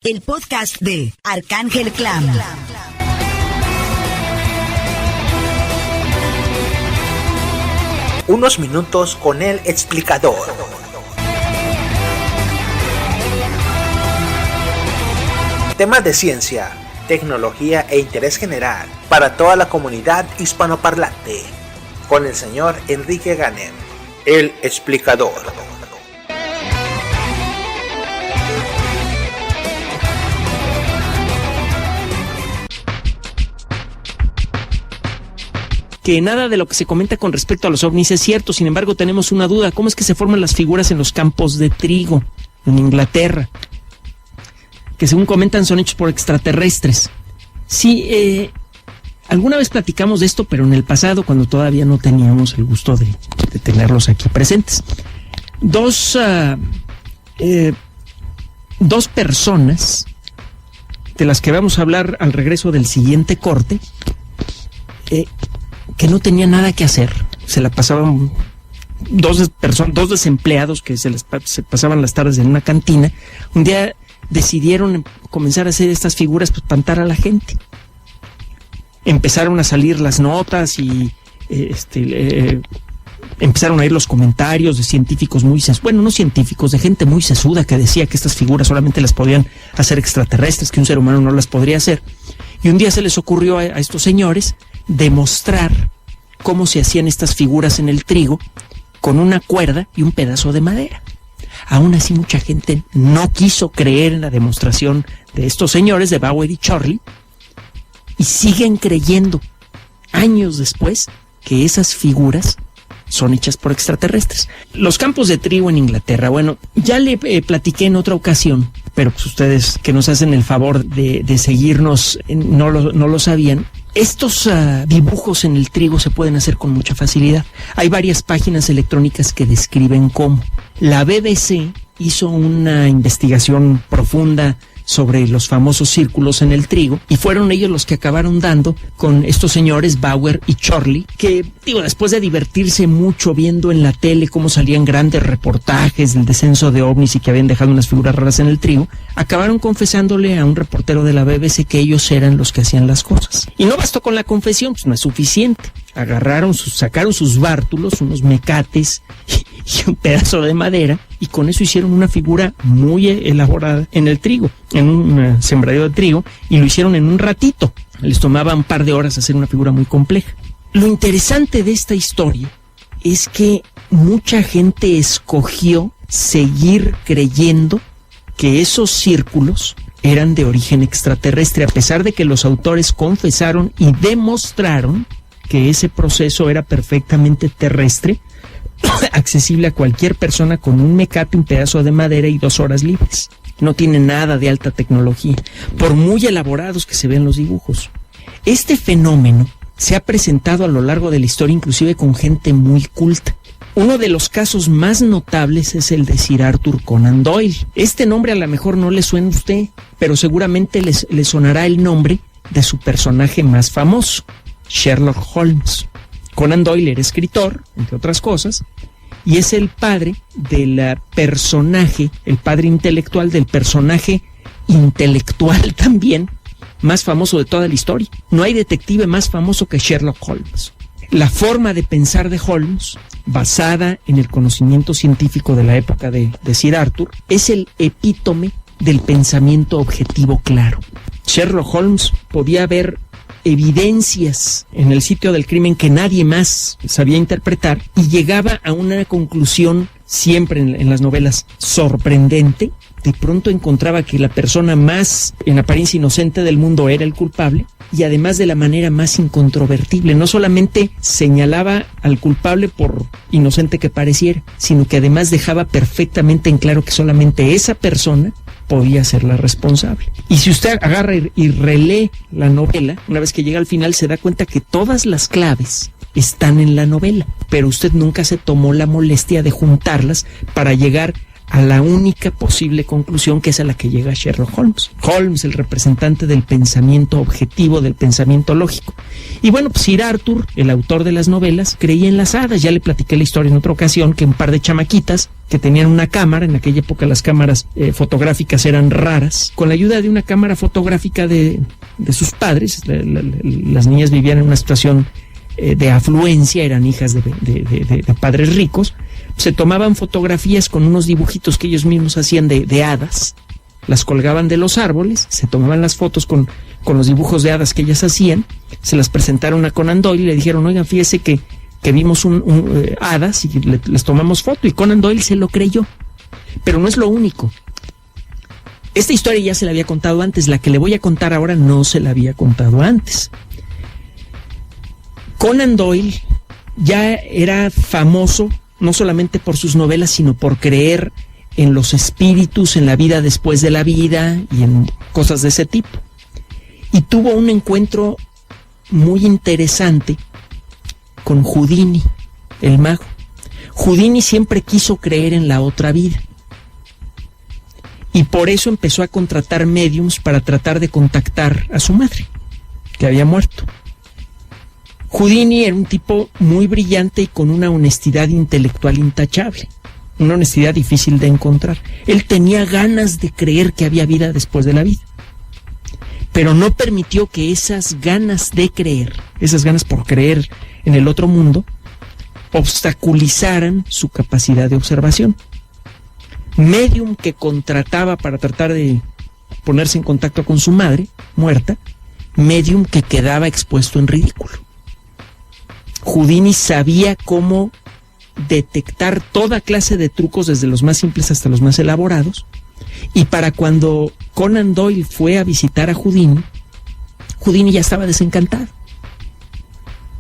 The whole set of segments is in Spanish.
el podcast de Arcángel Clam. Unos minutos con el explicador. Temas de ciencia, tecnología e interés general para toda la comunidad hispanoparlante. Con el señor Enrique Ganem, el explicador. Que nada de lo que se comenta con respecto a los ovnis es cierto. Sin embargo, tenemos una duda. ¿Cómo es que se forman las figuras en los campos de trigo en Inglaterra? Que según comentan son hechos por extraterrestres. Sí, alguna vez platicamos de esto, pero en el pasado, cuando todavía no teníamos el gusto de tenerlos aquí presentes. Dos personas de las que vamos a hablar al regreso del siguiente corte, que no tenían nada que hacer, se la pasaban dos desempleados que se pasaban las tardes en una cantina. Un día decidieron comenzar a hacer estas figuras para espantar a la gente. Empezaron a salir las notas y empezaron a ir los comentarios de científicos no científicos, de gente muy sesuda que decía que estas figuras solamente las podían hacer extraterrestres, que un ser humano no las podría hacer. Y un día se les ocurrió a estos señores demostrar cómo se hacían estas figuras en el trigo con una cuerda y un pedazo de madera. Aún así, mucha gente no quiso creer en la demostración de estos señores, de Bower y Chorley, y siguen creyendo, años después, que esas figuras son hechas por extraterrestres. Los campos de trigo en Inglaterra, bueno, ya le platiqué en otra ocasión, pero pues ustedes que nos hacen el favor de seguirnos no lo sabían. Estos dibujos en el trigo se pueden hacer con mucha facilidad. Hay varias páginas electrónicas que describen cómo. La BBC hizo una investigación profunda sobre los famosos círculos en el trigo, y fueron ellos los que acabaron dando con estos señores Bower y Chorley, que, después de divertirse mucho viendo en la tele cómo salían grandes reportajes del descenso de ovnis y que habían dejado unas figuras raras en el trigo, acabaron confesándole a un reportero de la BBC que ellos eran los que hacían las cosas. Y no bastó con la confesión, pues no es suficiente. Sacaron sus bártulos, unos mecates y un pedazo de madera, y con eso hicieron una figura muy elaborada en el trigo, en un sembradío de trigo, y lo hicieron en un ratito. Les tomaba un par de horas hacer una figura muy compleja. Lo interesante de esta historia es que mucha gente escogió seguir creyendo que esos círculos eran de origen extraterrestre, a pesar de que los autores confesaron y demostraron que ese proceso era perfectamente terrestre, accesible a cualquier persona con un mecate, un pedazo de madera y 2 horas libres. No tiene nada de alta tecnología, por muy elaborados que se vean los dibujos. Este fenómeno se ha presentado a lo largo de la historia, inclusive con gente muy culta. Uno de los casos más notables es el de Sir Arthur Conan Doyle. Este nombre a lo mejor no le suena a usted, pero seguramente le sonará el nombre de su personaje más famoso, Sherlock Holmes. Conan Doyle era escritor, entre otras cosas, y es el padre del personaje, el padre intelectual del personaje intelectual también más famoso de toda la historia. No hay detective más famoso que Sherlock Holmes. La forma de pensar de Holmes, basada en el conocimiento científico de la época de Sir Arthur, es el epítome del pensamiento objetivo claro. Sherlock Holmes podía ver evidencias en el sitio del crimen que nadie más sabía interpretar, y llegaba a una conclusión siempre en las novelas sorprendente. De pronto encontraba que la persona más en apariencia inocente del mundo era el culpable, y además de la manera más incontrovertible. No solamente señalaba al culpable por inocente que pareciera, sino que además dejaba perfectamente en claro que solamente esa persona podía ser la responsable. Y si usted agarra y relee la novela, una vez que llega al final se da cuenta que todas las claves están en la novela, pero usted nunca se tomó la molestia de juntarlas para llegar a la única posible conclusión, que es a la que llega Sherlock Holmes. Holmes, el representante del pensamiento objetivo, del pensamiento lógico. Y bueno, pues Sir Arthur, el autor de las novelas, creía en las hadas. Ya le platiqué la historia en otra ocasión, que un par de chamaquitas que tenían una cámara, en aquella época las cámaras fotográficas eran raras, con la ayuda de una cámara fotográfica de sus padres, las niñas vivían en una situación de afluencia, eran hijas de padres ricos, se tomaban fotografías con unos dibujitos que ellos mismos hacían de hadas, las colgaban de los árboles, se tomaban las fotos con los dibujos de hadas que ellas hacían, se las presentaron a Conan Doyle y le dijeron, oigan, fíjese que vimos hadas y les tomamos foto, y Conan Doyle se lo creyó. Pero no es lo único. Esta historia ya se la había contado antes, la que le voy a contar ahora no se la había contado antes. Conan Doyle ya era famoso no solamente por sus novelas, sino por creer en los espíritus, en la vida después de la vida y en cosas de ese tipo. Y tuvo un encuentro muy interesante con Houdini, el mago. Houdini siempre quiso creer en la otra vida. Y por eso empezó a contratar médiums para tratar de contactar a su madre, que había muerto. Houdini era un tipo muy brillante y con una honestidad intelectual intachable, una honestidad difícil de encontrar. Él tenía ganas de creer que había vida después de la vida, pero no permitió que esas ganas de creer, esas ganas por creer en el otro mundo, obstaculizaran su capacidad de observación. Médium que contrataba para tratar de ponerse en contacto con su madre, muerta, médium que quedaba expuesto en ridículo. Houdini sabía cómo detectar toda clase de trucos, desde los más simples hasta los más elaborados, y para cuando Conan Doyle fue a visitar a Houdini, Houdini ya estaba desencantado.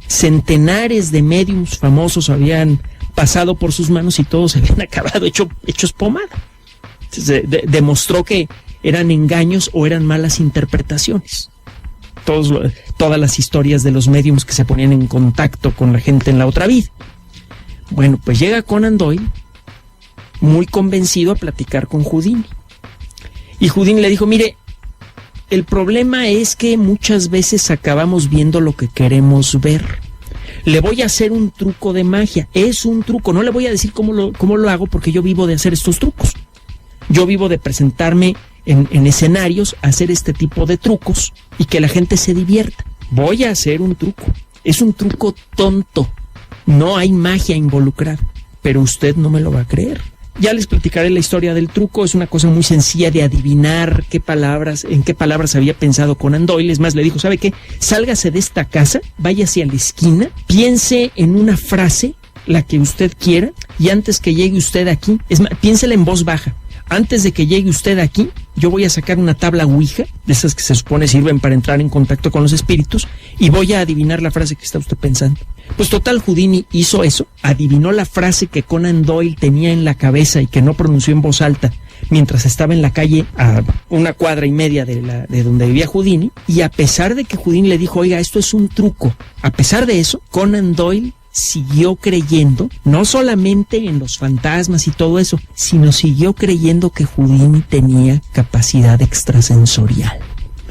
Centenares de médiums famosos habían pasado por sus manos y todos se habían acabado hechos pomada. Demostró que eran engaños o eran malas interpretaciones. Todas las historias de los médiums que se ponían en contacto con la gente en la otra vida. Bueno, pues llega Conan Doyle muy convencido a platicar con Houdini. Y Houdini le dijo, mire, el problema es que muchas veces acabamos viendo lo que queremos ver. Le voy a hacer un truco de magia. Es un truco. No le voy a decir cómo lo hago, porque yo vivo de hacer estos trucos. Yo vivo de presentarme en escenarios, hacer este tipo de trucos y que la gente se divierta. Voy a hacer un truco. Es un truco tonto. No hay magia involucrada. Pero usted no me lo va a creer. Ya les platicaré la historia del truco. Es una cosa muy sencilla de adivinar en qué palabras había pensado Conan Doyle. Es más, le dijo, ¿sabe qué? Sálgase de esta casa, váyase a la esquina, piense en una frase, la que usted quiera, y antes que llegue usted aquí, es más, piénsela en voz baja. Antes de que llegue usted aquí, yo voy a sacar una tabla Ouija, de esas que se supone sirven para entrar en contacto con los espíritus, y voy a adivinar la frase que está usted pensando. Pues total, Houdini hizo eso, adivinó la frase que Conan Doyle tenía en la cabeza y que no pronunció en voz alta mientras estaba en la calle a 1,5 cuadras de donde vivía Houdini, y a pesar de que Houdini le dijo, oiga, esto es un truco, a pesar de eso, Conan Doyle siguió creyendo, no solamente en los fantasmas y todo eso, sino siguió creyendo que Houdini tenía capacidad extrasensorial.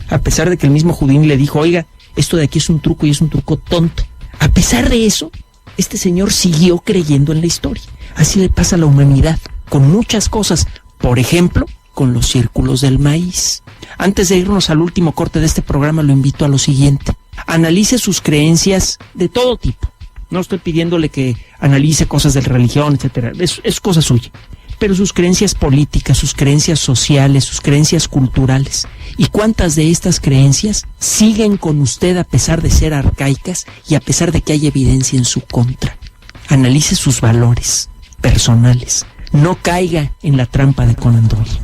A pesar de que el mismo Houdini le dijo, oiga, esto de aquí es un truco y es un truco tonto. A pesar de eso, este señor siguió creyendo en la historia. Así le pasa a la humanidad, con muchas cosas. Por ejemplo, con los círculos del maíz. Antes de irnos al último corte de este programa, lo invito a lo siguiente. Analice sus creencias de todo tipo. No estoy pidiéndole que analice cosas de religión, etcétera. Es cosa suya. Pero sus creencias políticas, sus creencias sociales, sus creencias culturales. ¿Y cuántas de estas creencias siguen con usted a pesar de ser arcaicas y a pesar de que hay evidencia en su contra? Analice sus valores personales. No caiga en la trampa de Conan Doyle.